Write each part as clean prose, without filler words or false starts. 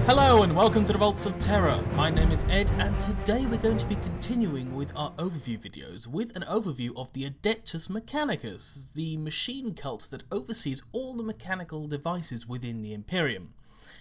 Hello and welcome to the Vaults of Terra. My name is Ed and today we're going to be continuing with our overview videos with an overview of the Adeptus Mechanicus, the machine cult that oversees all the mechanical devices within the Imperium.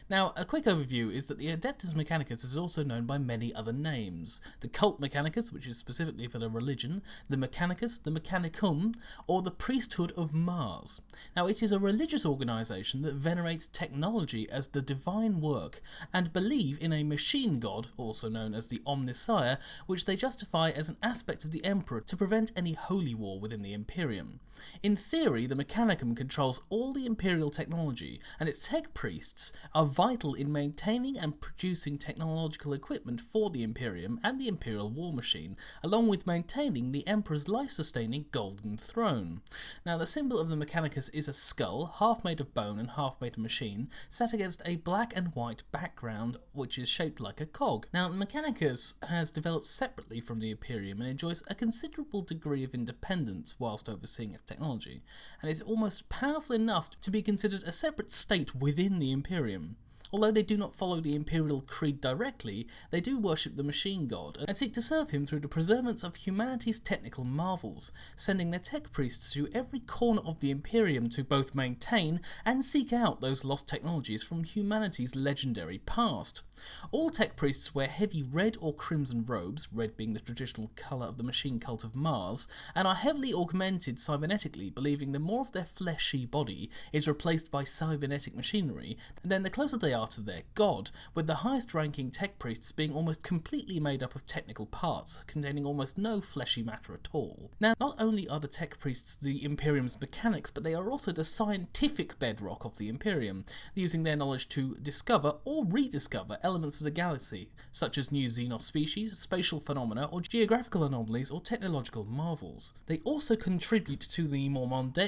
Now, a quick overview is that the Adeptus Mechanicus is also known by many other names. The Cult Mechanicus, which is specifically for the religion, the Mechanicus, the Mechanicum, or the Priesthood of Mars. Now, it is a religious organisation that venerates technology as the divine work and believe in a machine god, also known as the Omnissiah, which they justify as an aspect of the Emperor to prevent any holy war within the Imperium. In theory, the Mechanicum controls all the Imperial technology, and its tech priests are vital in maintaining and producing technological equipment for the Imperium and the Imperial war machine, along with maintaining the Emperor's life-sustaining golden throne. Now, the symbol of the Mechanicus is a skull, half made of bone and half made of machine, set against a black and white background which is shaped like a cog. Now, the Mechanicus has developed separately from the Imperium and enjoys a considerable degree of independence whilst overseeing its technology, and is almost powerful enough to be considered a separate state within the Imperium. Although they do not follow the Imperial Creed directly, they do worship the machine god and seek to serve him through the preservance of humanity's technical marvels, sending their tech priests to every corner of the Imperium to both maintain and seek out those lost technologies from humanity's legendary past. All tech priests wear heavy red or crimson robes, red being the traditional colour of the machine cult of Mars, and are heavily augmented cybernetically, believing the more of their fleshy body is replaced by cybernetic machinery, then the closer they are to their god, with the highest ranking tech priests being almost completely made up of technical parts, containing almost no fleshy matter at all. Now, not only are the tech priests the Imperium's mechanics, but they are also the scientific bedrock of the Imperium, using their knowledge to discover or rediscover elements of the galaxy, such as new xenos species, spatial phenomena, or geographical anomalies or technological marvels. They also contribute to more mundane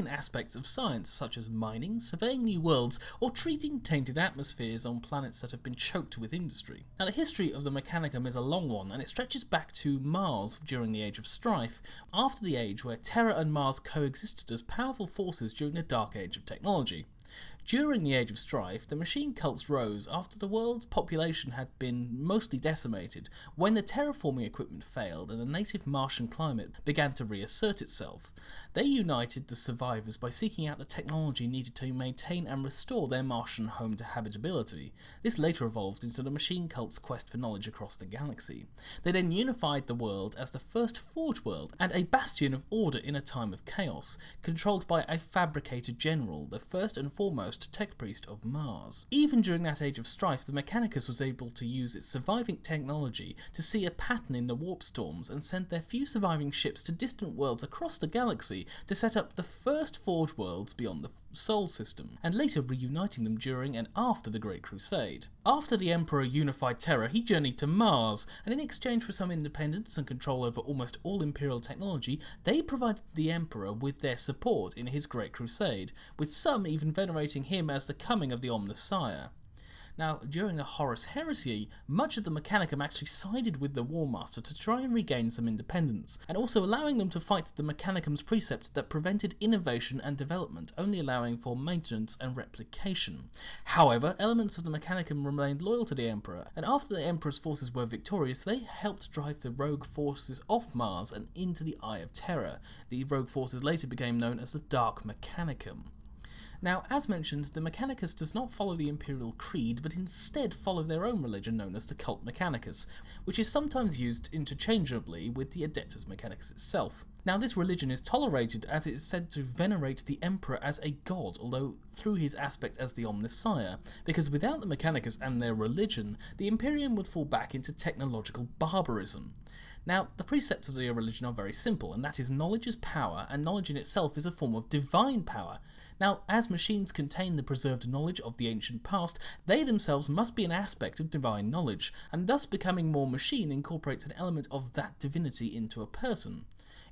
aspects of science, such as mining, surveying new worlds, or treating tainted atmospheres on planets that have been choked with industry. Now, the history of the Mechanicum is a long one, and it stretches back to Mars during the Age of Strife, after the age where Terra and Mars coexisted as powerful forces during the Dark Age of technology. During the Age of Strife, the machine cults rose after the world's population had been mostly decimated, when the terraforming equipment failed and the native Martian climate began to reassert itself. They united the survivors by seeking out the technology needed to maintain and restore their Martian home to habitability. This later evolved into the machine cult's quest for knowledge across the galaxy. They then unified the world as the first Forge world and a bastion of order in a time of chaos, controlled by a Fabricator-General, the first and foremost tech priest of Mars. Even during that Age of Strife, the Mechanicus was able to use its surviving technology to see a pattern in the warp storms and send their few surviving ships to distant worlds across the galaxy to set up the first Forge worlds beyond the Sol system, and later reuniting them during and after the Great Crusade. After the Emperor unified Terra, he journeyed to Mars, and in exchange for some independence and control over almost all Imperial technology, they provided the Emperor with their support in his Great Crusade, with some even venerating him as the coming of the Omnissiah. Now, during a Horus Heresy, much of the Mechanicum actually sided with the War Master to try and regain some independence, and also allowing them to fight the Mechanicum's precepts that prevented innovation and development, only allowing for maintenance and replication. However, elements of the Mechanicum remained loyal to the Emperor, and after the Emperor's forces were victorious, they helped drive the rogue forces off Mars and into the Eye of Terror. The rogue forces later became known as the Dark Mechanicum. Now, as mentioned, the Mechanicus does not follow the Imperial Creed, but instead follow their own religion known as the Cult Mechanicus, which is sometimes used interchangeably with the Adeptus Mechanicus itself. Now, this religion is tolerated as it is said to venerate the Emperor as a god, although through his aspect as the Omnissiah, because without the Mechanicus and their religion, the Imperium would fall back into technological barbarism. Now, the precepts of the religion are very simple, and that is knowledge is power, and knowledge in itself is a form of divine power. Now, as machines contain the preserved knowledge of the ancient past, they themselves must be an aspect of divine knowledge, and thus becoming more machine incorporates an element of that divinity into a person.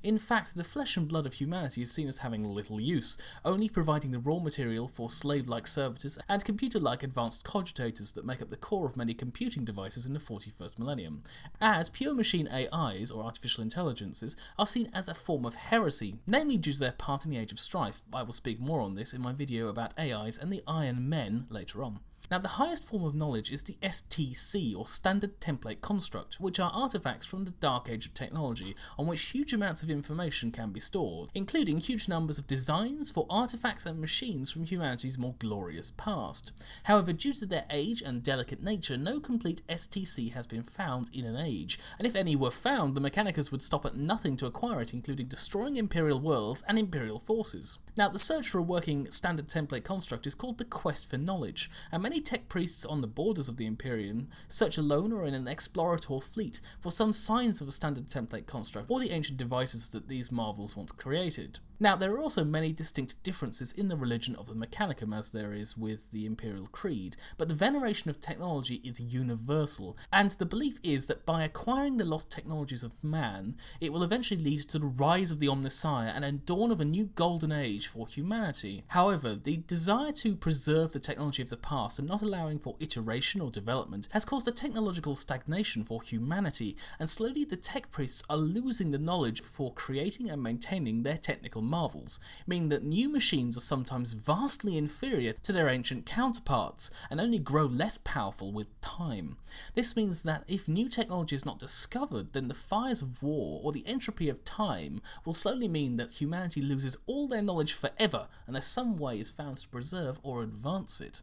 In fact, the flesh and blood of humanity is seen as having little use, only providing the raw material for slave-like servitors and computer-like advanced cogitators that make up the core of many computing devices in the 41st millennium, as pure machine AIs, or artificial intelligences, are seen as a form of heresy, namely due to their part in the Age of Strife. I will speak more on this in my video about AIs and the Iron Men later on. Now, the highest form of knowledge is the STC, or Standard Template Construct, which are artifacts from the Dark Age of technology on which huge amounts of information can be stored, including huge numbers of designs for artifacts and machines from humanity's more glorious past. However, due to their age and delicate nature, no complete STC has been found in an age, and if any were found, the Mechanicus would stop at nothing to acquire it, including destroying Imperial worlds and Imperial forces. Now, the search for a working Standard Template Construct is called the Quest for Knowledge, and many tech priests on the borders of the Imperium search alone or in an explorator fleet for some signs of a Standard Template Construct or the ancient devices that these marvels once created. Now, there are also many distinct differences in the religion of the Mechanicum, as there is with the Imperial Creed, but the veneration of technology is universal, and the belief is that by acquiring the lost technologies of man, it will eventually lead to the rise of the Omnissiah and a dawn of a new golden age for humanity. However, the desire to preserve the technology of the past and not allowing for iteration or development has caused a technological stagnation for humanity, and slowly the tech priests are losing the knowledge for creating and maintaining their technical marvels, meaning that new machines are sometimes vastly inferior to their ancient counterparts and only grow less powerful with time. This means that if new technology is not discovered, then the fires of war or the entropy of time will slowly mean that humanity loses all their knowledge forever unless some way is found to preserve or advance it.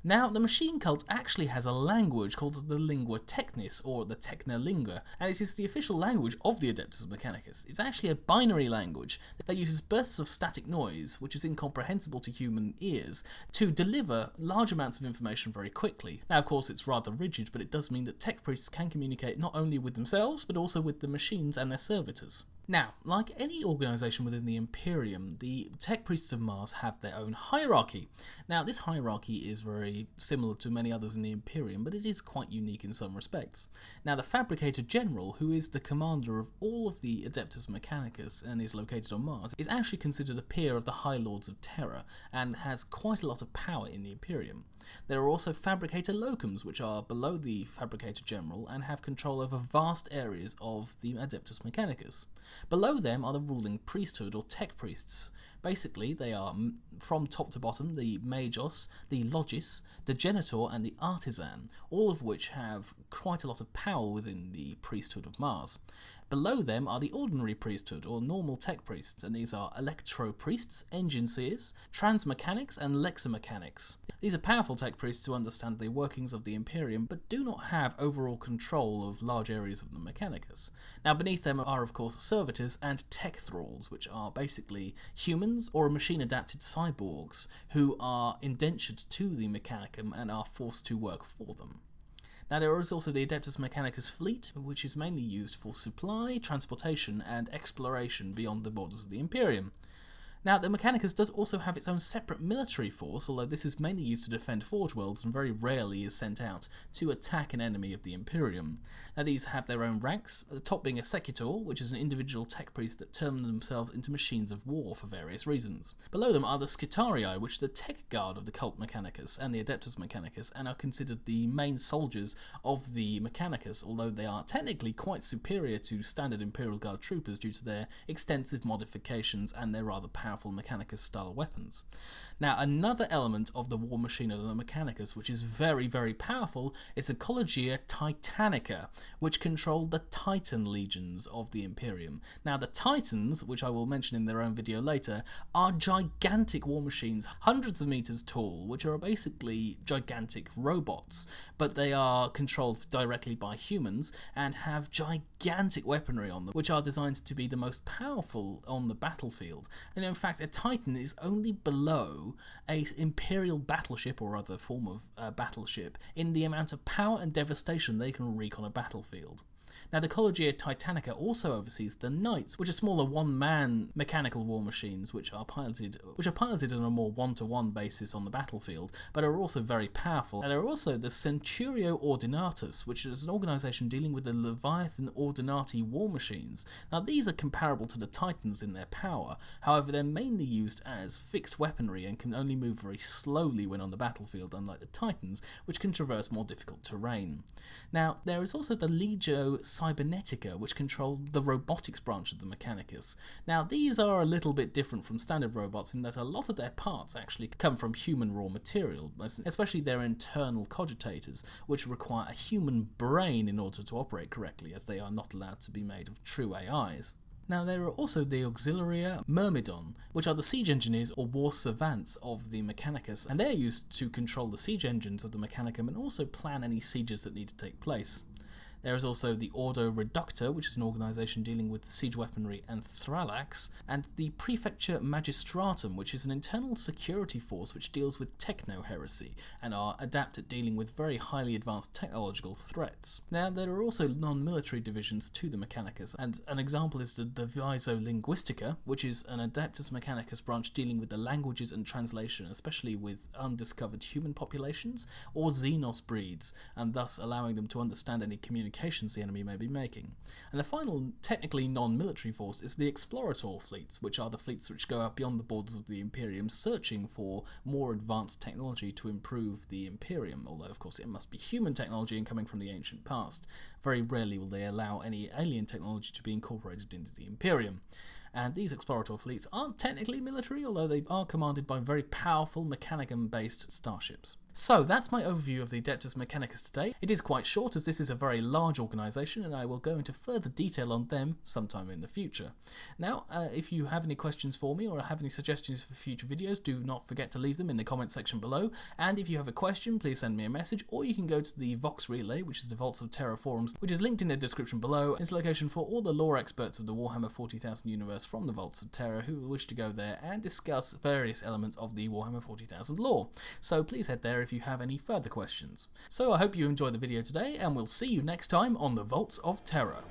Now, the machine cult actually has a language called the Lingua-technis, or the Techna-Lingua, and it is the official language of the Adeptus Mechanicus. It's actually a binary language that uses bursts of static noise, which is incomprehensible to human ears, to deliver large amounts of information very quickly. Now, of course, it's rather rigid, but it does mean that tech priests can communicate not only with themselves, but also with the machines and their servitors. Now, like any organisation within the Imperium, the tech priests of Mars have their own hierarchy. Now, this hierarchy is very similar to many others in the Imperium, but it is quite unique in some respects. Now, the Fabricator-General, who is the commander of all of the Adeptus Mechanicus and is located on Mars, is actually considered a peer of the High Lords of Terra and has quite a lot of power in the Imperium. There are also Fabricator Locums, which are below the Fabricator-General and have control over vast areas of the Adeptus Mechanicus. Below them are the ruling priesthood, or tech priests. Basically, they are, from top to bottom, the Magos, the Logis, the Genitor, and the Artisan, all of which have quite a lot of power within the priesthood of Mars. Below them are the ordinary priesthood, or normal tech priests, and these are electro-priests, engine seers, transmechanics, and lexomechanics. These are powerful tech priests who understand the workings of the Imperium, but do not have overall control of large areas of the Mechanicus. Now, beneath them are, of course, servitors and tech thralls, which are basically humans or machine-adapted cyborgs who are indentured to the Mechanicum and are forced to work for them. Now, there is also the Adeptus Mechanicus fleet, which is mainly used for supply, transportation, and exploration beyond the borders of the Imperium. Now, the Mechanicus does also have its own separate military force, although this is mainly used to defend Forge Worlds and very rarely is sent out to attack an enemy of the Imperium. Now, these have their own ranks, at the top being a Secutor, which is an individual tech priest that turn themselves into machines of war for various reasons. Below them are the Scitarii, which are the tech guard of the Cult Mechanicus and the Adeptus Mechanicus, and are considered the main soldiers of the Mechanicus, although they are technically quite superior to standard Imperial Guard troopers due to their extensive modifications and their rather powerful Mechanicus-style weapons. Now, another element of the war machine of the Mechanicus, which is very, very powerful, is the Collegia Titanica, which control the Titan legions of the Imperium. Now, the Titans, which I will mention in their own video later, are gigantic war machines, hundreds of meters tall, which are basically gigantic robots, but they are controlled directly by humans and have gigantic weaponry on them, which are designed to be the most powerful on the battlefield. And in fact, a Titan is only below a Imperial battleship or other form of battleship in the amount of power and devastation they can wreak on a battlefield. Now the Collegia Titanica also oversees the Knights, which are smaller one-man mechanical war machines which are piloted on a more one-to-one basis on the battlefield, but are also very powerful. And there are also the Centurio Ordinatus, which is an organisation dealing with the Leviathan Ordinati war machines. Now these are comparable to the Titans in their power, however they're mainly used as fixed weaponry and can only move very slowly when on the battlefield, unlike the Titans, which can traverse more difficult terrain. Now there is also the Legio Cybernetica, which control the robotics branch of the Mechanicus. Now these are a little bit different from standard robots in that a lot of their parts actually come from human raw material, especially their internal cogitators, which require a human brain in order to operate correctly, as they are not allowed to be made of true AIs. Now there are also the Auxilia Myrmidon, which are the siege engineers or war savants of the Mechanicus, and they're used to control the siege engines of the Mechanicum and also plan any sieges that need to take place. There is also the Ordo Reductor, which is an organisation dealing with siege weaponry and thralax, and the Prefecture Magistratum, which is an internal security force which deals with techno-heresy and are adept at dealing with very highly advanced technological threats. Now there are also non-military divisions to the Mechanicus, and an example is the Diviso Linguistica, which is an Adeptus Mechanicus branch dealing with the languages and translation, especially with undiscovered human populations or Xenos breeds, and thus allowing them to understand any communication the enemy may be making. And the final, technically non-military force is the Explorator fleets, which are the fleets which go out beyond the borders of the Imperium, searching for more advanced technology to improve the Imperium, although of course it must be human technology and coming from the ancient past. Very rarely will they allow any alien technology to be incorporated into the Imperium. And these Explorator fleets aren't technically military, although they are commanded by very powerful Mechanicum-based starships. So that's my overview of the Adeptus Mechanicus today. It is quite short, as this is a very large organisation, and I will go into further detail on them sometime in the future. Now, if you have any questions for me or have any suggestions for future videos, do not forget to leave them in the comment section below. And if you have a question, please send me a message, or you can go to the Vox Relay, which is the Vaults of Terra forums, which is linked in the description below. It's a location for all the lore experts of the Warhammer 40,000 universe from the Vaults of Terra who wish to go there and discuss various elements of the Warhammer 40,000 lore. So please head there if you have any further questions. So I hope you enjoyed the video today, and we'll see you next time on the Vaults of Terra.